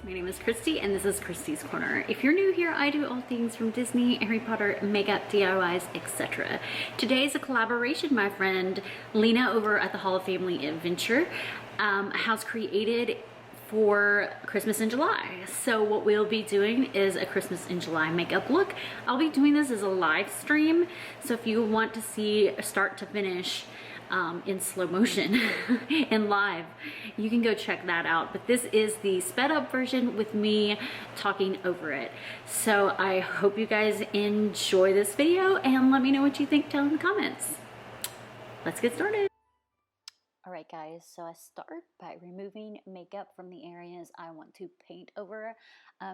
my name is Christy and this is Christy's Corner. If you're new here, I do all things from Disney, Harry Potter, makeup, DIYs, etc. Today is a collaboration my friend Lena over at the Hall of Family Adventure has created for Christmas in July. So what we'll be doing is a Christmas in July makeup look. I'll be doing this as a live stream, so if you want to see start to finish in slow motion and live, you can go check that out. But this is the sped up version with me talking over it. So I hope you guys enjoy this video and let me know what you think down in the comments. Let's get started. All right guys, so I start by removing makeup from the areas I want to paint over,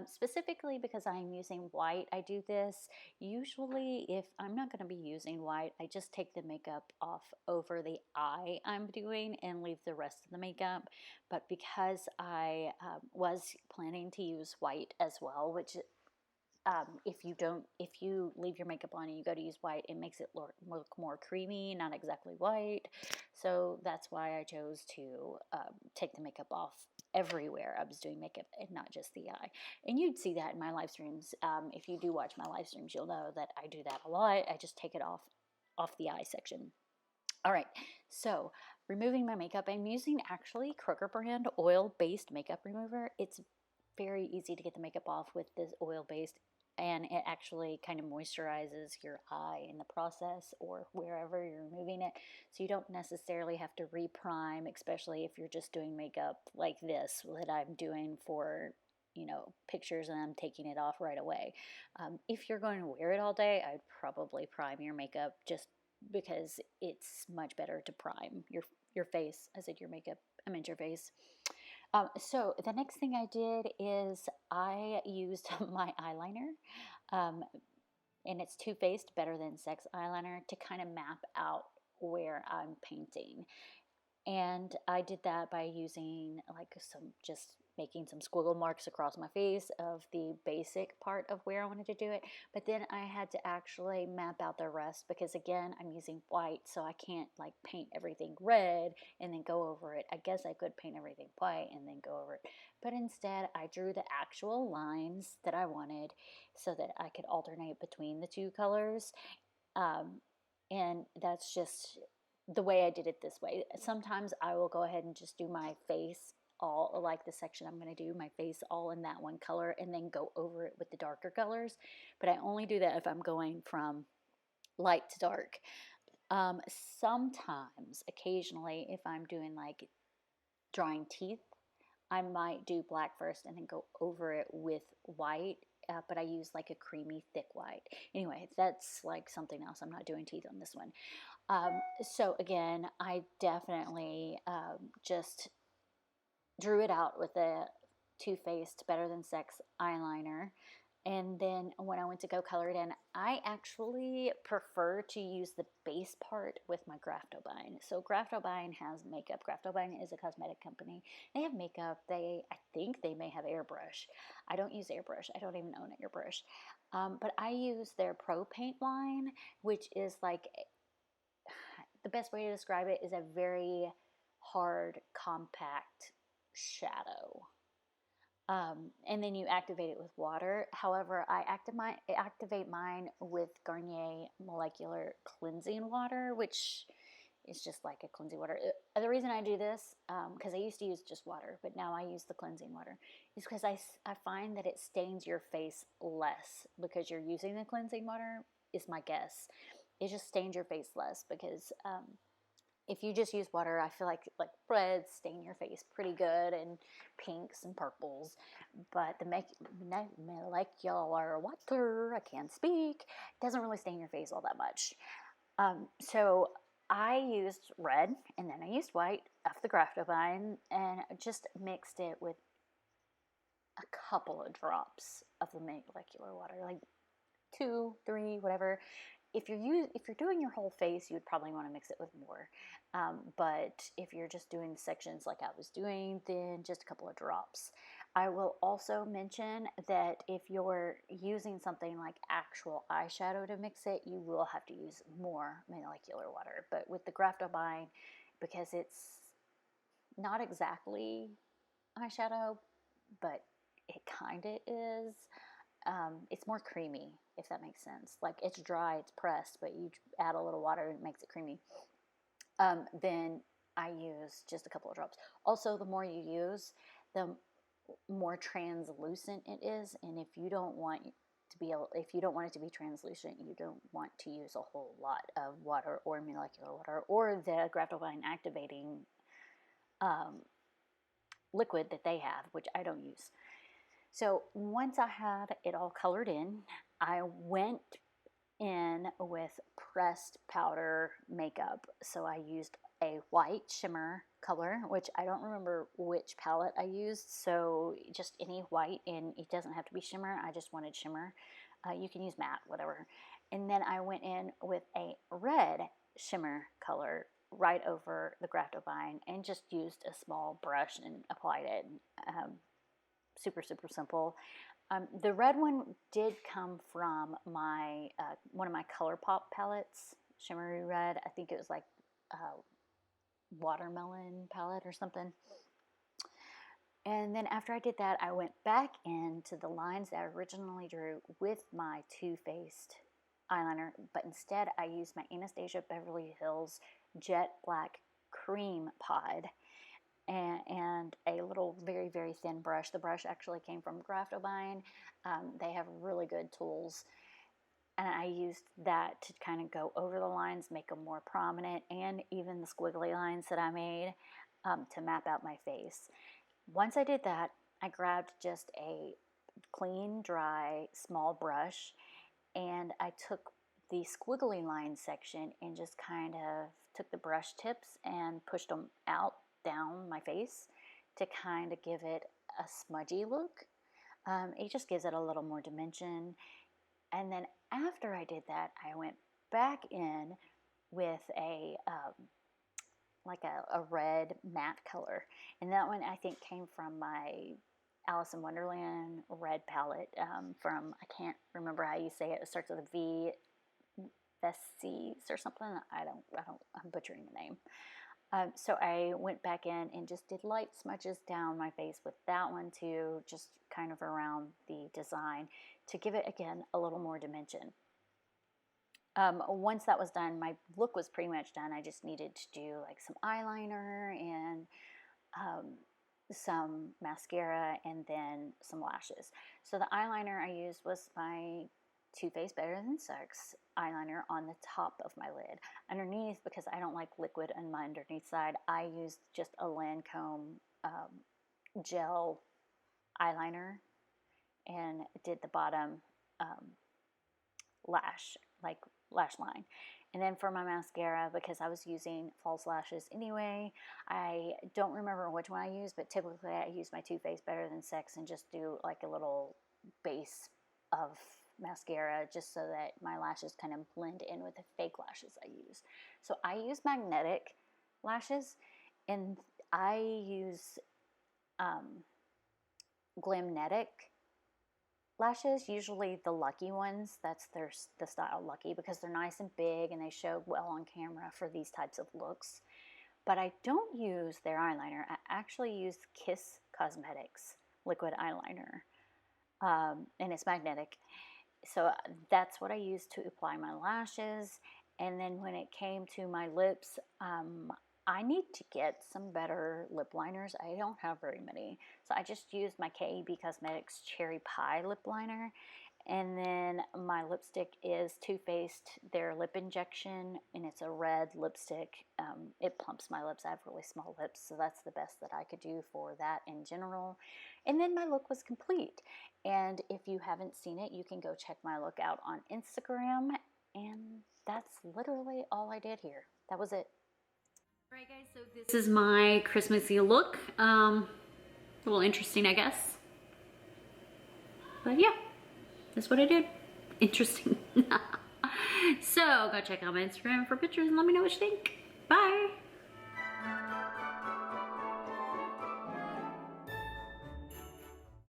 specifically because I'm using white. I do this usually if I'm not going to be using white, I just take the makeup off over the eye I'm doing and leave the rest of the makeup. But because I was planning to use white as well, which if you leave your makeup on and you go to use white, it makes it look more creamy, not exactly white. So that's why I chose to take the makeup off everywhere I was doing makeup and not just the eye. And you'd see that in my live streams. If you do watch my live streams, you'll know that I do that a lot. I just take it off the eye section. All right, so removing my makeup, I'm using actually Kroger brand oil-based makeup remover. It's very easy to get the makeup off with this oil-based, and it actually kind of moisturizes your eye in the process or wherever you're removing it. So you don't necessarily have to reprime, especially if you're just doing makeup like this that I'm doing for, you know, pictures and I'm taking it off right away. If you're going to wear it all day, I'd probably prime your makeup just because it's much better to prime your face. I said your makeup, I meant your face. So the next thing I did is I used my eyeliner, and it's Too Faced Better Than Sex eyeliner to kind of map out where I'm painting. And I did that by using just making some squiggle marks across my face of the basic part of where I wanted to do it. But then I had to actually map out the rest because again, I'm using white, so I can't like paint everything red and then go over it. I guess I could paint everything white and then go over it. But instead I drew the actual lines that I wanted so that I could alternate between the two colors. And that's just the way I did it this way. Sometimes I will go ahead and just do my face all, like the section I'm going to do, my face all in that one color and then go over it with the darker colors. But I only do that if I'm going from light to dark. Sometimes, occasionally, if I'm doing like drawing teeth, I might do black first and then go over it with white. But I use like a creamy thick white. Anyway, that's like something else. I'm not doing teeth on this one. So again, I definitely just drew it out with a Too Faced Better Than Sex eyeliner. And then when I went to go color it in, I actually prefer to use the base part with my Graftobine. So Graftobine has makeup. Graftobine is a cosmetic company. They have makeup. I think they may have airbrush. I don't use airbrush. I don't even own an airbrush. But I use their Pro Paint line, which is like, the best way to describe it is a very hard, compact shadow. And then you activate it with water. However, I activate mine with Garnier Molecular Cleansing Water, which is just like a cleansing water. The reason I do this, because I used to use just water, but now I use the cleansing water, is because I find that it stains your face less because you're using the cleansing water, is my guess. It just stains your face less because if you just use water, I feel like reds stain your face pretty good and pinks and purples. But the molecular water, I can't speak, doesn't really stain your face all that much. So I used red and then I used white off the Graftobine and just mixed it with a couple of drops of the molecular water, like 2, 3, whatever. If you're doing your whole face, you would probably want to mix it with more. But if you're just doing sections like I was doing, then just a couple of drops. I will also mention that if you're using something like actual eyeshadow to mix it, you will have to use more molecular water. But with the Graftobine, because it's not exactly eyeshadow, but it kind of is. It's more creamy, if that makes sense. Like, it's dry, it's pressed, but you add a little water and it makes it creamy. Then I use just a couple of drops. Also, the more you use, the more translucent it is. And if you don't want it to be translucent, you don't want to use a whole lot of water or molecular water or the Graptovine activating liquid that they have, which I don't use. So once I had it all colored in, I went in with pressed powder makeup. So I used a white shimmer color, which I don't remember which palette I used, so just any white, and it doesn't have to be shimmer. I just wanted shimmer. You can use matte, whatever. And then I went in with a red shimmer color right over the Graptovine and just used a small brush and applied it. Super, super simple. The red one did come from my one of my ColourPop palettes, shimmery red. I think it was like watermelon palette or something. And then after I did that, I went back into the lines that I originally drew with my Too Faced eyeliner, but instead I used my Anastasia Beverly Hills Jet Black Cream Pod and a little very, very thin brush. The brush actually came from Graptovine. They have really good tools. And I used that to kind of go over the lines, make them more prominent, and even the squiggly lines that I made to map out my face. Once I did that, I grabbed just a clean, dry, small brush, and I took the squiggly line section and just kind of took the brush tips and pushed them out down my face to kind of give it a smudgy look. It just gives it a little more dimension. And then after I did that, I went back in with a red matte color, and that one I think came from my Alice in Wonderland red palette from, I can't remember how you say it. It starts with a V, Vixia or something. I'm butchering the name. So I went back in and just did light smudges down my face with that one too, just kind of around the design to give it, again, a little more dimension. Once that was done, my look was pretty much done. I just needed to do like some eyeliner and some mascara and then some lashes. So the eyeliner I used was my Too Faced Better Than Sex eyeliner on the top of my lid. Underneath, because I don't like liquid on my underneath side, I used just a Lancome gel eyeliner and did the bottom lash line. And then for my mascara, because I was using false lashes anyway, I don't remember which one I used, but typically I use my Too Faced Better Than Sex and just do like a little base of mascara just so that my lashes kind of blend in with the fake lashes I use. So I use magnetic lashes, and I use Glamnetic lashes, usually the Lucky ones. That's the style Lucky, because they're nice and big and they show well on camera for these types of looks. But I don't use their eyeliner. I actually use Kiss Cosmetics liquid eyeliner, and it's magnetic. So that's what I use to apply my lashes. And then when it came to my lips, I need to get some better lip liners. I don't have very many. So I just used my KEB Cosmetics Cherry Pie lip liner. And then my lipstick is Too Faced, their lip injection, and it's a red lipstick. It plumps my lips. I have really small lips, so that's the best that I could do for that in general. And then my look was complete. And if you haven't seen it, you can go check my look out on Instagram. And that's literally all I did here. That was it. All right, guys, so this is my Christmassy look. A little interesting, I guess. But yeah. That's what I did. Interesting. So go check out my Instagram for pictures and let me know what you think. Bye.